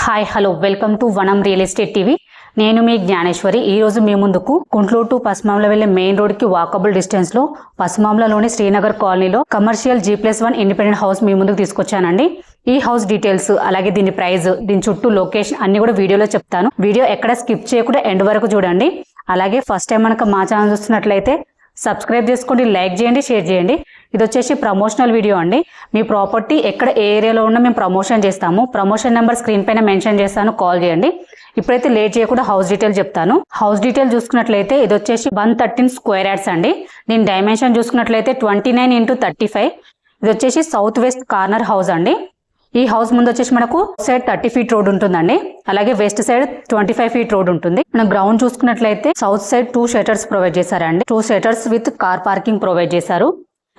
Hi hello welcome to వనం real estate TV. నేను మీ జ్ఞానేశ్వరి. ఈ రోజు మీ ముందుకు గుంట్లూరు టు పసుమాంల వెళ్లే మెయిన్ రోడ్ కి వాకబుల్ డిస్టెన్స్ లో పసుమాంలలోని శ్రీనగర్ కాలనీలో కమర్షియల్ G+1 ఇండిపెండెంట్ హౌస్ మీ ముందుకు తీసుకొచ్చానండి. ఈ హౌస్ డీటెయిల్స్ అలాగే దీని ప్రైస్, దీని చుట్టూ లొకేషన్ అన్ని కూడా వీడియోలో చెప్తాను. వీడియో ఎక్కడ స్కిప్ చేయకుండా ఎండ్ వరకు చూడండి. అలాగే ఫస్ట్ టైం మనకు మా ఛానల్ చూస్తున్నట్లయితే సబ్స్క్రైబ్ చేసుకోండి, లైక్ చేయండి, షేర్ చేయండి. ఇది వచ్చేసి ప్రమోషనల్ వీడియో అండి. మీ ప్రాపర్టీ ఎక్కడ ఏ ఏరియాలో ఉన్నా మేము ప్రమోషన్ చేస్తాము. ప్రమోషన్ నెంబర్ స్క్రీన్ పైన మెన్షన్ చేస్తాను, కాల్ చేయండి. ఇప్పుడైతే లేట్ చేయకుండా హౌస్ డీటెయిల్ చెప్తాను. హౌస్ డీటెయిల్ చూసుకున్నట్లయితే ఇది వచ్చేసి 113 స్క్వేర్ యార్డ్స్ అండి. దీని డైమెన్షన్ చూసుకున్నట్లయితే 29x35. ఇది వచ్చేసి సౌత్ వెస్ట్ కార్నర్ హౌస్ అండి. ఈ హౌస్ ముందు వచ్చేసి మనకు సైడ్ 30 ఫీట్ రోడ్ ఉంటుందండి. అలాగే వెస్ట్ సైడ్ 25 ఫీట్ రోడ్ ఉంటుంది. మనం గ్రౌండ్ చూసుకున్నట్లయితే సౌత్ సైడ్ 2 షటర్స్ ప్రొవైడ్ చేశారండి. 2 shutters with car parking provide చేశారు.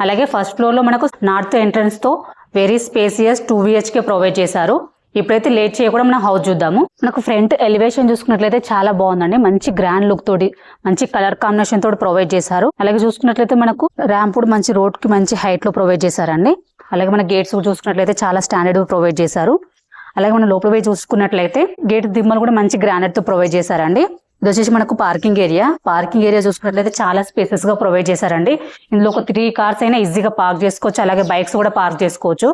అలాగే ఫస్ట్ ఫ్లోర్ లో మనకు నార్త్ ఎంట్రన్స్ తో వెరీ స్పేసియస్ 2 BHK ప్రొవైడ్ చేశారు. ఇప్పుడైతే లేట్ చేయకుండా మనం హౌస్ చూద్దాము. మనకు ఫ్రంట్ ఎలివేషన్ చూసుకున్నట్లయితే చాలా బాగుందండి. మంచి గ్రాండ్ లుక్ తోటి, మంచి కలర్ కాంబినేషన్ తోటి ప్రొవైడ్ చేశారు. అలాగే చూసుకున్నట్లయితే మనకు ర్యాంప్ కూడా మంచి రోడ్ కి మంచి హైట్ లో ప్రొవైడ్ చేశారండి. అలాగే మన గేట్స్ చూసుకున్నట్లయితే చాలా స్టాండర్డ్ ప్రొవైడ్ చేశారు. అలాగే మనం లోపల పోయి చూసుకున్నట్లయితే గేట్ దిమ్మలు కూడా మంచి గ్రానైట్ తో ప్రొవైడ్ చేశారండి. ఇది వచ్చేసి మనకు పార్కింగ్ ఏరియా చూసుకున్నట్లయితే చాలా స్పేసెస్ గా ప్రొవైడ్ చేశారండి. ఇందులో ఒక 3 కార్స్ అయినా ఈజీగా పార్క్ చేసుకోవచ్చు. అలాగే బైక్స్ కూడా పార్క్ చేసుకోవచ్చు.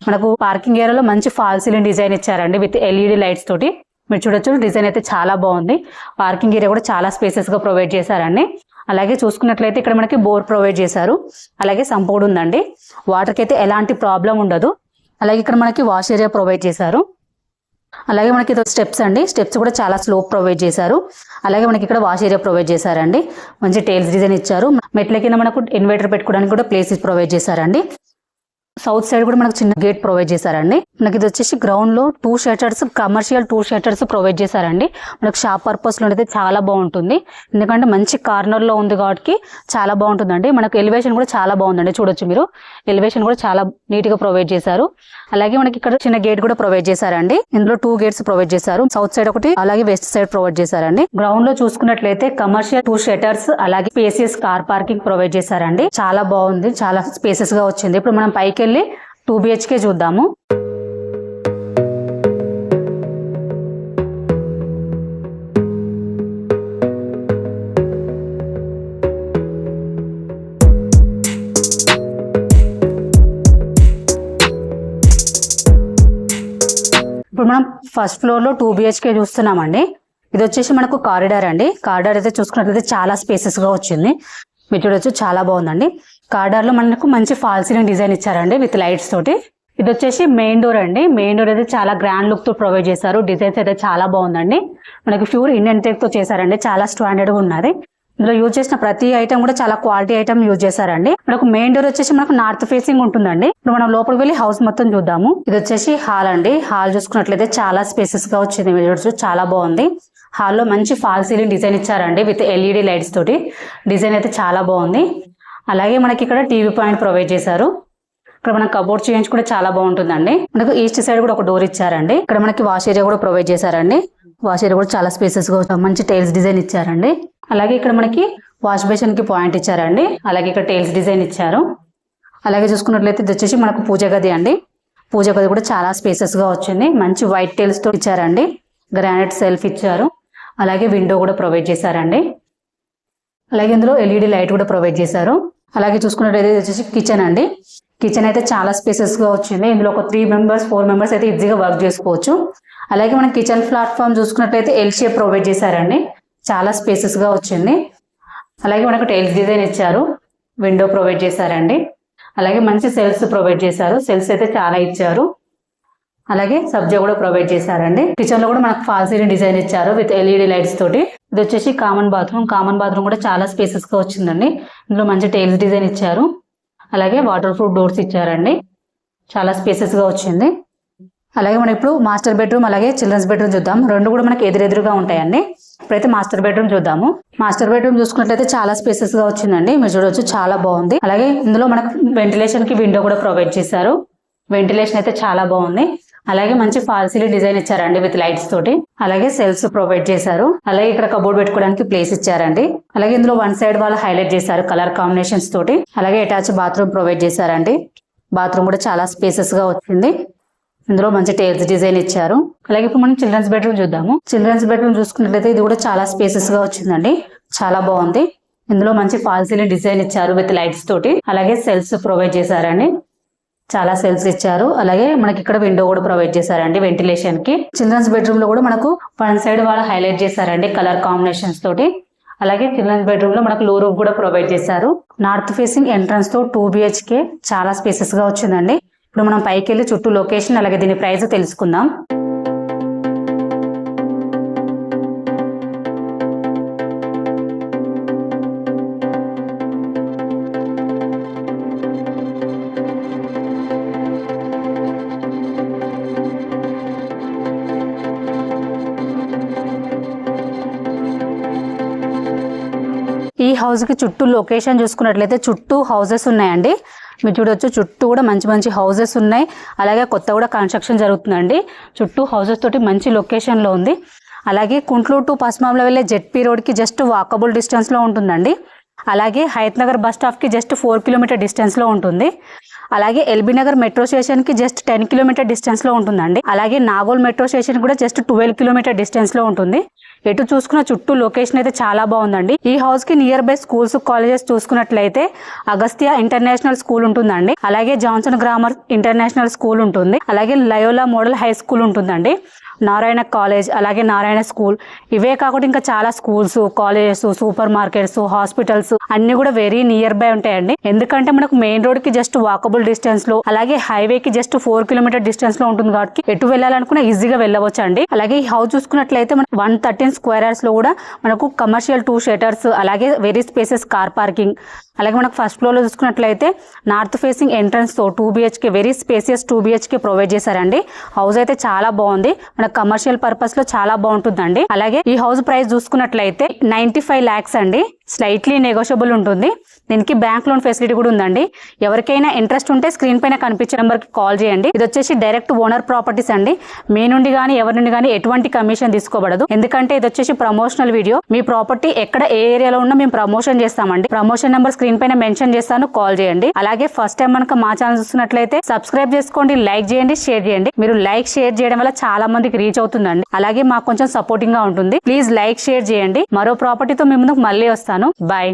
మనకు పార్కింగ్ ఏరియాలో మంచి ఫాల్ సీలింగ్ డిజైన్ ఇచ్చారండి విత్ LED లైట్స్ తోటి. మీరు చూడొచ్చు, డిజైన్ అయితే చాలా బాగుంది. పార్కింగ్ ఏరియా కూడా చాలా స్పేసెస్ గా ప్రొవైడ్ చేశారండి. అలాగే చూసుకున్నట్లయితే ఇక్కడ మనకి బోర్ ప్రొవైడ్ చేశారు. అలాగే సంప్ కూడా ఉందండి. వాటర్ కి అయితే ఎలాంటి ప్రాబ్లం ఉండదు. అలాగే ఇక్కడ మనకి వాష్ ఏరియా ప్రొవైడ్ చేశారు. అలాగే మనకి ఇది స్టెప్స్ అండి. స్టెప్స్ కూడా చాలా స్లోప్ ప్రొవైడ్ చేశారు. అలాగే మనకి ఇక్కడ వాష్ ఏరియా ప్రొవైడ్ చేశారండి. మంచి టైల్స్ డిజైన్ ఇచ్చారు. మెట్ల కింద మనకు ఇన్వర్టర్ పెట్టుకోవడానికి కూడా ప్లేసెస్ ప్రొవైడ్ చేశారండి. సౌత్ సైడ్ కూడా మనకు చిన్న గేట్ ప్రొవైడ్ చేశారండి. మనకి ఇది వచ్చేసి గ్రౌండ్ లో 2 షటర్స్, కమర్షియల్ 2 షటర్స్ ప్రొవైడ్ చేశారండి. మనకు షాప్ పర్పస్ లో అయితే చాలా బాగుంటుంది. ఎందుకంటే మంచి కార్నర్ లో ఉంది కాబట్టి చాలా బాగుంటుందండి. మనకు ఎలివేషన్ కూడా చాలా బాగుందండి. చూడొచ్చు మీరు, ఎలివేషన్ కూడా చాలా నీట్ గా ప్రొవైడ్ చేశారు. అలాగే మనకి ఇక్కడ చిన్న గేట్ కూడా ప్రొవైడ్ చేశారండి. ఇందులో 2 గేట్స్ ప్రొవైడ్ చేశారు. సౌత్ సైడ్ ఒకటి, అలాగే వెస్ట్ సైడ్ ప్రొవైడ్ చేశారండి. గ్రౌండ్ లో చూసుకున్నట్లయితే కమర్షియల్ 2 షటర్స్, అలాగే స్పేసియస్ కార్ పార్కింగ్ ప్రొవైడ్ చేశారండి. చాలా బాగుంది, చాలా స్పేసెస్ గా వచ్చింది. ఇప్పుడు మనం పైకి వెళ్ళి 2 BHK చూద్దాము. ఇప్పుడు మనం ఫస్ట్ ఫ్లోర్ లో 2 BHK చూస్తున్నామండి. ఇది వచ్చేసి మనకు కారిడార్ అండి. కారిడార్ అయితే చూసుకున్నట్లయితే చాలా స్పేసెస్ గా వచ్చింది. మీరు చూడొచ్చు, చాలా బాగుందండి. కారిడార్ లో మనకు మంచి ఫాల్ సీలింగ్ డిజైన్ ఇచ్చారండి విత్ లైట్స్ తోటి. ఇది వచ్చేసి మెయిన్ డోర్ అండి. మెయిన్ డోర్ అయితే చాలా గ్రాండ్ లుక్ తో ప్రొవైడ్ చేశారు. డిజైన్స్ అయితే చాలా బాగుందండి. మనకి ప్యూర్ ఇండియన్ టెక్ తో చేశారండి. చాలా స్టాండర్డ్ గా ఉన్నది. ఇందులో యూజ్ చేసిన ప్రతి ఐటమ్ కూడా చాలా క్వాలిటీ ఐటమ్ యూజ్ చేశారండి. మనకు మెయిన్ డోర్ వచ్చేసి మనకు నార్త్ ఫేసింగ్ ఉంటుందండి. ఇప్పుడు మనం లోపలికి వెళ్ళి హౌస్ మొత్తం చూద్దాము. ఇది వచ్చేసి హాల్ అండి. హాల్ చూసుకున్నట్లయితే చాలా స్పేసెస్ గా వచ్చింది. మీరు చూడొచ్చు, చాలా బాగుంది. హాల్లో మంచి ఫాల్ సీలింగ్ డిజైన్ ఇచ్చారండి విత్ LED లైట్స్ తోటి. డిజైన్ అయితే చాలా బాగుంది. అలాగే మనకి ఇక్కడ టీవీ పాయింట్ ప్రొవైడ్ చేశారు. ఇక్కడ మన కబోర్డ్ చేంజ్ కూడా చాలా బాగుంటుందండి. మనకు ఈస్ట్ సైడ్ కూడా ఒక డోర్ ఇచ్చారండి. ఇక్కడ మనకి వాష్ ఏరియా కూడా ప్రొవైడ్ చేశారండి. వాష్ ఏరియా కూడా చాలా స్పేసెస్ గా మంచి టైల్స్ డిజైన్ ఇచ్చారండి. అలాగే ఇక్కడ మనకి వాష్ బేసిన్ కి పాయింట్ ఇచ్చారండి. అలాగే ఇక్కడ టైల్స్ డిజైన్ ఇచ్చారు. అలాగే చూసుకున్నట్లయితే ఇది వచ్చేసి మనకు పూజ గది అండి. పూజ గది కూడా చాలా స్పేసెస్ గా వచ్చింది. మంచి వైట్ టైల్స్ తో ఇచ్చారండి. గ్రానైట్ సెల్ఫ్ ఇచ్చారు. అలాగే విండో కూడా ప్రొవైడ్ చేశారండి. అలాగే ఇందులో LED లైట్ కూడా ప్రొవైడ్ చేశారు. అలాగే చూసుకున్నట్లయితే వచ్చేసి కిచెన్ అండి. కిచెన్ అయితే చాలా స్పేసెస్ గా వచ్చింది. ఇందులో ఒక 3 మెంబర్స్ 4 మెంబర్స్ అయితే ఈజీగా వర్క్ చేసుకోవచ్చు. అలాగే మనం కిచెన్ ప్లాట్ఫామ్ చూసుకున్నట్లయితే L షేప్ ప్రొవైడ్ చేశారండి. చాలా స్పేసెస్ గా వచ్చింది. అలాగే మనకు టైల్స్ డిజైన్ ఇచ్చారు. విండో ప్రొవైడ్ చేశారండి. అలాగే మంచి సెల్స్ ప్రొవైడ్ చేశారు. సెల్స్ అయితే చాలా ఇచ్చారు. అలాగే సబ్జా కూడా ప్రొవైడ్ చేశారండి. కిచెన్ లో కూడా మనకు ఫాల్ సీలింగ్ డిజైన్ ఇచ్చారు విత్ LED లైట్స్ తోటి. ఇది వచ్చేసి కామన్ బాత్రూమ్. కామన్ బాత్రూమ్ కూడా చాలా స్పేసెస్ గా వచ్చిందండి. ఇందులో మంచి టైల్స్ డిజైన్ ఇచ్చారు. అలాగే వాటర్ ప్రూఫ్ డోర్స్ ఇచ్చారండి. చాలా స్పేసెస్ గా వచ్చింది. అలాగే మనం ఇప్పుడు మాస్టర్ బెడ్రూమ్ అలాగే చిల్డ్రన్స్ బెడ్రూమ్ చూద్దాం. రెండు కూడా మనకి ఎదురెదురుగా ఉంటాయండి. ఇప్పుడైతే మాస్టర్ బెడ్రూమ్ చూద్దాము. మాస్టర్ బెడ్రూమ్ చూసుకున్నట్లయితే చాలా స్పేసెస్ గా వచ్చిందండి. మీరు చూడవచ్చు, చాలా బాగుంది. అలాగే ఇందులో మనకు వెంటిలేషన్ కి విండో కూడా ప్రొవైడ్ చేశారు. వెంటిలేషన్ అయితే చాలా బాగుంది. అలాగే మంచి ఫాల్ సీలింగ్ డిజైన్ ఇచ్చారండి విత్ లైట్స్ తోటి. అలాగే సెల్స్ ప్రొవైడ్ చేశారు. అలాగే ఇక్కడ కబోర్డ్ పెట్టుకోవడానికి ప్లేస్ ఇచ్చారండి. అలాగే ఇందులో 1 సైడ్ వాళ్ళు హైలైట్ చేశారు కలర్ కాంబినేషన్స్ తోటి. అలాగే అటాచ్ బాత్రూమ్ ప్రొవైడ్ చేశారండి. బాత్రూమ్ కూడా చాలా స్పేసెస్ గా వచ్చింది. ఇందులో మంచి టైల్స్ డిజైన్ ఇచ్చారు. అలాగే ఇప్పుడు మనం చిల్డ్రన్స్ బెడ్రూమ్ చూద్దాము. చిల్డ్రన్స్ బెడ్రూమ్ చూసుకున్నట్లయితే ఇది కూడా చాలా స్పేసెస్ గా వచ్చిందండి. చాలా బాగుంది. ఇందులో మంచి ఫాల్ సీలింగ్ డిజైన్ ఇచ్చారు విత్ లైట్స్ తోటి. అలాగే సెల్స్ ప్రొవైడ్ చేశారండి. చాలా సెల్స్ ఇచ్చారు. అలాగే మనకి ఇక్కడ విండో కూడా ప్రొవైడ్ చేశారండి వెంటిలేషన్ కి. చిల్డ్రన్స్ బెడ్రూమ్ లో కూడా మనకు ఫ్రంట్ సైడ్ వాళ్ళు హైలైట్ చేశారండి కలర్ కాంబినేషన్స్ తోటి. అలాగే చిల్డ్రన్స్ బెడ్రూమ్ లో మనకు లో రూఫ్ కూడా ప్రొవైడ్ చేశారు. నార్త్ ఫేసింగ్ ఎంట్రన్స్ తో 2 BHK చాలా స్పేసెస్ గా వచ్చిందండి. ఇప్పుడు మనం పైకి వెళ్ళి చుట్టూ లొకేషన్ అలాగే దీని ప్రైస్ తెలుసుకుందాం. ఈ హౌస్ కి చుట్టూ లొకేషన్ చూసుకున్నట్లయితే చుట్టూ హౌసెస్ ఉన్నాయండి. మీరు చూడొచ్చు చుట్టూ కూడా మంచి మంచి హౌసెస్ ఉన్నాయి. అలాగే కొత్త కూడా కన్స్ట్రక్షన్ జరుగుతుందండి. చుట్టూ హౌసెస్ తోటి మంచి లొకేషన్ లో ఉంది. అలాగే కుంట్లూరు టు పస్మాంలో వెళ్ళే జెడ్పీ రోడ్ కి జస్ట్ వాకబుల్ డిస్టెన్స్ లో ఉంటుందండి. అలాగే హయత్ నగర్ బస్ స్టాప్ కి జస్ట్ 4 కిలోమీటర్ డిస్టెన్స్ లో ఉంటుంది. అలాగే ఎల్బీ నగర్ మెట్రో స్టేషన్ కి జస్ట్ 10 కిలోమీటర్ డిస్టెన్స్ లో ఉంటుందండి. అలాగే నాగోల్ మెట్రో స్టేషన్ కూడా జస్ట్ 12 కిలోమీటర్ డిస్టెన్స్ లో ఉంటుంది. ఎటు చూసుకున్న చుట్టూ లొకేషన్ అయితే చాలా బాగుందండి. ఈ హౌస్ కి నియర్ బై స్కూల్స్ కాలేజెస్ చూసుకున్నట్లయితే అగస్త్య ఇంటర్నేషనల్ స్కూల్ ఉంటుందండి. అలాగే జాన్సన్ గ్రామర్ ఇంటర్నేషనల్ స్కూల్ ఉంటుంది. అలాగే లయోలా మోడల్ హై స్కూల్ ఉంటుందండి. నారాయణ కాలేజ్ అలాగే నారాయణ స్కూల్ ఇవే కాకుండా ఇంకా చాలా schools colleges super markets hospitals అన్ని కూడా వెరీ నియర్ బై ఉంటాయండి. ఎందుకంటే మనకు మెయిన్ రోడ్ కి జస్ట్ వాకబుల్ డిస్టెన్స్ లో అలాగే హైవే కి జస్ట్ 4 కిలోమీటర్ డిస్టెన్స్ లో ఉంటుంది కాబట్టి ఎటు వెళ్ళాలనుకున్నా ఈజీగా వెళ్ళవచ్చు అండి. అలాగే ఈ హౌస్ చూసుకున్నట్లయితే మనకు 113 స్క్వేర్ యార్డ్స్ లో కూడా మనకు కమర్షియల్ 2 షటర్స్ అలాగే వెరీ స్పేసెస్ కార్ పార్కింగ్. అలాగే మనకు ఫస్ట్ ఫ్లోర్ లో చూసుకున్నట్లయితే నార్త్ ఫేసింగ్ ఎంట్రన్స్ తో 2 BHK very spacious 2 BHK provide చేశారండి. హౌస్ అయితే చాలా బాగుంది. మనకు కమర్షియల్ పర్పస్ లో చాలా బాగుంటుందండి. అలాగే ఈ హౌస్ ప్రైస్ చూసుకున్నట్లయితే 95 lakhs అండి. స్లైట్లీ నెగోషియబుల్ ఉంటుంది. దీనికి బ్యాంక్ లోన్ ఫెసిలిటీ కూడా ఉందండి. ఎవరికైనా ఇంట్రెస్ట్ ఉంటే స్క్రీన్ పైన కనిపించే నెంబర్ కి కాల్ చేయండి. ఇది వచ్చేసి డైరెక్ట్ ఓనర్ ప్రాపర్టీస్ అండి. మీ నుండి గానీ ఎవరి నుండి గానీ ఎటువంటి కమిషన్ తీసుకోబడదు. ఎందుకంటే ఇది వచ్చేసి ప్రమోషనల్ వీడియో. మీ ప్రాపర్టీ ఎక్కడ ఏ ఏరియాలో ఉన్నా మేము ప్రమోషన్ చేస్తామండి. ప్రమోషన్ నెంబర్ స్క్రీన్ పైన మెన్షన్ చేస్తాను, కాల్ చేయండి. అలాగే ఫస్ట్ టైం మనకు మా ఛానల్ చూస్తున్నట్లయితే సబ్స్క్రైబ్ చేసుకోండి, లైక్ చేయండి, షేర్ చేయండి. మీరు లైక్ షేర్ చేయడం వల్ల చాలా మందికి రీచ్ అవుతుందండి. అలాగే మాకు కొంచెం సపోర్టింగ్ గా ఉంటుంది. ప్లీజ్ లైక్ షేర్ చేయండి. మరో ప్రాపర్టీతో మీ ముందుకు మళ్ళీ వస్తాను. బాయ్.